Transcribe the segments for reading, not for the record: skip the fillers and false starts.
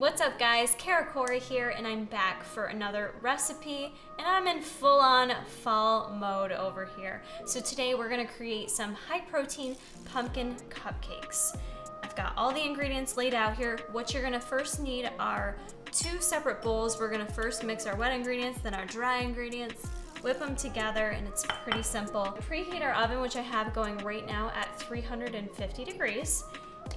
What's up guys, Kara Corey here, and I'm back for another recipe, and I'm in full-on fall mode over here. So today we're gonna create some high-protein pumpkin cupcakes. I've got all the ingredients laid out here. What you're gonna first need are two separate bowls. We're gonna first mix our wet ingredients, then our dry ingredients, whip them together, and it's pretty simple. Preheat our oven, which I have going right now at 350 degrees.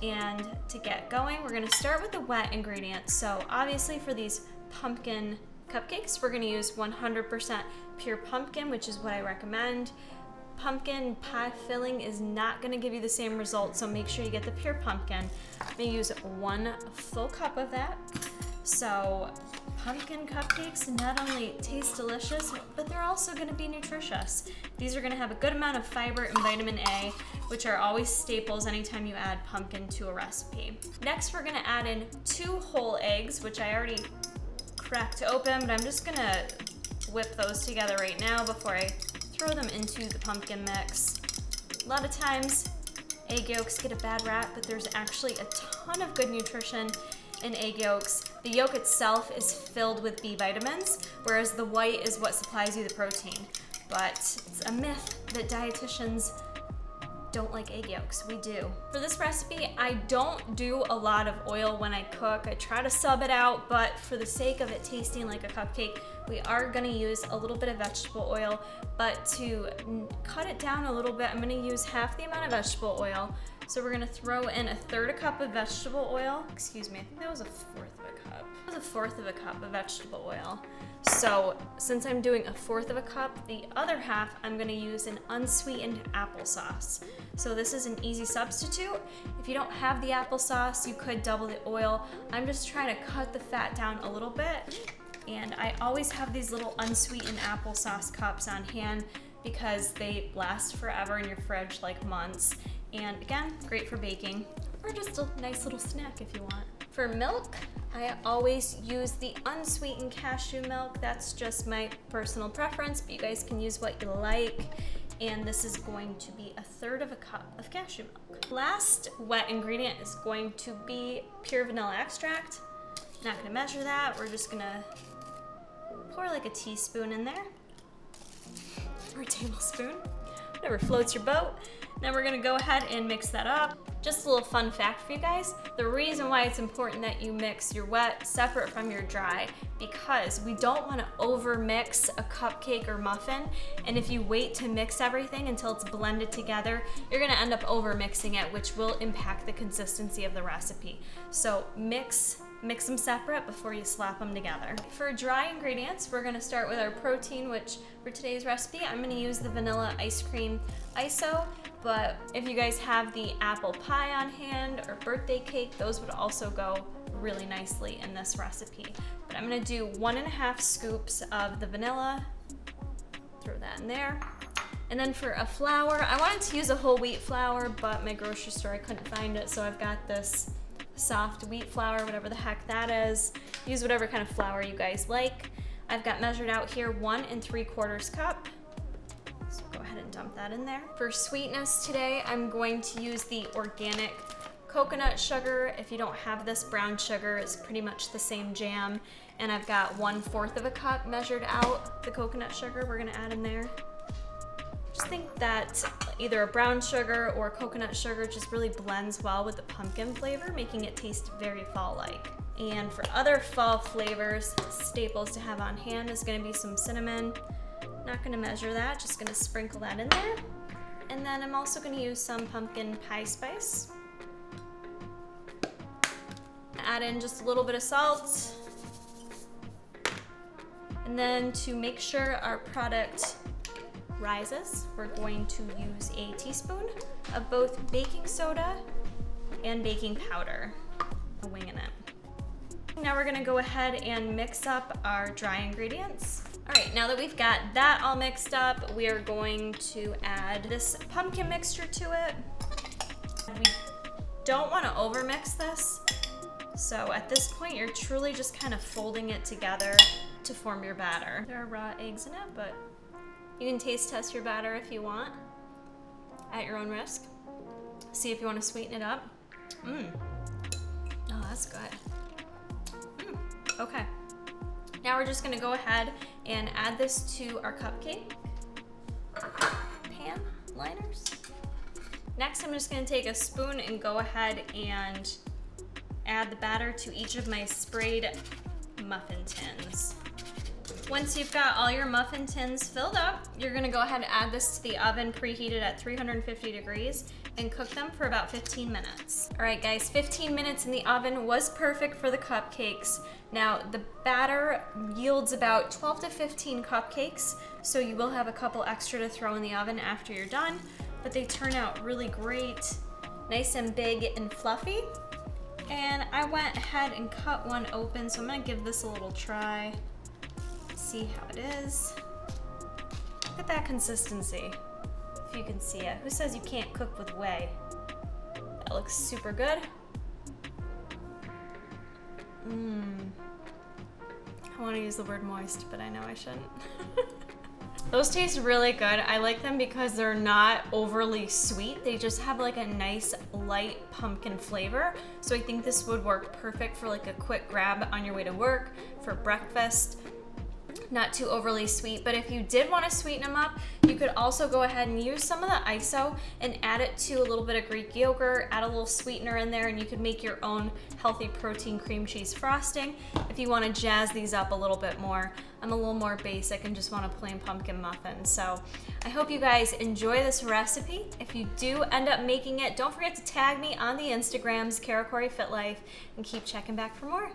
And to get going, we're gonna start with the wet ingredients. So obviously for these pumpkin cupcakes, we're gonna use 100% pure pumpkin, which is what I recommend. Pumpkin pie filling is not gonna give you the same result, so make sure you get the pure pumpkin. I'm gonna use 1 full cup of that. So pumpkin cupcakes not only taste delicious, but they're also gonna be nutritious. These are gonna have a good amount of fiber and vitamin A, which are always staples anytime you add pumpkin to a recipe. Next, we're gonna add in 2 whole eggs, which I already cracked open, but I'm just gonna whip those together right now before I throw them into the pumpkin mix. A lot of times, egg yolks get a bad rap, but there's actually a ton of good nutrition in egg yolks. The yolk itself is filled with B vitamins, whereas the white is what supplies you the protein. But it's a myth that dietitians don't like egg yolks. We do. For this recipe, I don't do a lot of oil when I cook. I try to sub it out, but for the sake of it tasting like a cupcake, we are gonna use a little bit of vegetable oil, but to cut it down a little bit, I'm gonna use half the amount of vegetable oil. So we're gonna throw in 1/3 cup of vegetable oil. Excuse me, I think that was 1/4 of a cup. That was 1/4 cup of vegetable oil. So since I'm doing 1/4 cup, the other half I'm gonna use an unsweetened applesauce. So this is an easy substitute. If you don't have the applesauce, you could double the oil. I'm just trying to cut the fat down a little bit. And I always have these little unsweetened applesauce cups on hand because they last forever in your fridge, like months. And again, great for baking, or just a nice little snack if you want. For milk, I always use the unsweetened cashew milk. That's just my personal preference, but you guys can use what you like. And this is going to be 1/3 cup of cashew milk. Last wet ingredient is going to be pure vanilla extract. Not gonna measure that. We're just gonna pour like a teaspoon in there, or a tablespoon, whatever floats your boat. Now we're gonna go ahead and mix that up. Just a little fun fact for you guys. The reason why it's important that you mix your wet separate from your dry, because we don't wanna over mix a cupcake or muffin. And if you wait to mix everything until it's blended together, you're gonna end up over mixing it, which will impact the consistency of the recipe. So mix them separate before you slap them together. For dry ingredients, we're gonna start with our protein, which for today's recipe, I'm gonna use the vanilla ice cream ISO, but if you guys have the apple pie on hand or birthday cake, those would also go really nicely in this recipe. But I'm gonna do 1.5 scoops of the vanilla, throw that in there. And then for a flour, I wanted to use a whole wheat flour, but my grocery store, I couldn't find it, so I've got this soft wheat flour, whatever the heck that is. Use whatever kind of flour you guys like. I've got measured out here 1 3/4 cup. So go ahead and dump that in there. For sweetness today, I'm going to use the organic coconut sugar. If you don't have this, brown sugar is pretty much the same jam. And I've got 1/4 cup measured out, the coconut sugar we're gonna add in there. Just think that either a brown sugar or coconut sugar just really blends well with the pumpkin flavor, making it taste very fall-like. And for other fall flavors, staples to have on hand is gonna be some cinnamon. Not gonna measure that, just gonna sprinkle that in there. And then I'm also gonna use some pumpkin pie spice. Add in just a little bit of salt. And then to make sure our product rises, we're going to use a teaspoon of both baking soda and baking powder. Winging it. Now we're gonna go ahead and mix up our dry ingredients. All right, now that we've got that all mixed up, we are going to add this pumpkin mixture to it. We don't wanna overmix this. So at this point, you're truly just kind of folding it together to form your batter. There are raw eggs in it, but you can taste test your batter if you want, at your own risk. See if you want to sweeten it up. Oh, that's good. Okay. Now we're just gonna go ahead and add this to our cupcake pan liners. Next, I'm just gonna take a spoon and go ahead and add the batter to each of my sprayed muffin tins. Once you've got all your muffin tins filled up, you're gonna go ahead and add this to the oven preheated at 350 degrees and cook them for about 15 minutes. All right guys, 15 minutes in the oven was perfect for the cupcakes. Now the batter yields about 12 to 15 cupcakes, so you will have a couple extra to throw in the oven after you're done, but they turn out really great, nice and big and fluffy. And I went ahead and cut one open, so I'm gonna give this a little try. See how it is. Look at that consistency, if you can see it. Who says you can't cook with whey? That looks super good. I want to use the word moist, but I know I shouldn't. Those taste really good. I like them because they're not overly sweet. They just have like a nice light pumpkin flavor. So I think this would work perfect for like a quick grab on your way to work, for breakfast. Not too overly sweet, but if you did want to sweeten them up, you could also go ahead and use some of the ISO and add it to a little bit of Greek yogurt, add a little sweetener in there, and you could make your own healthy protein cream cheese frosting if you want to jazz these up a little bit more. I'm a little more basic and just want a plain pumpkin muffin. So I hope you guys enjoy this recipe. If you do end up making it, don't forget to tag me on the Instagrams, Cara Corey Fit Life, and keep checking back for more.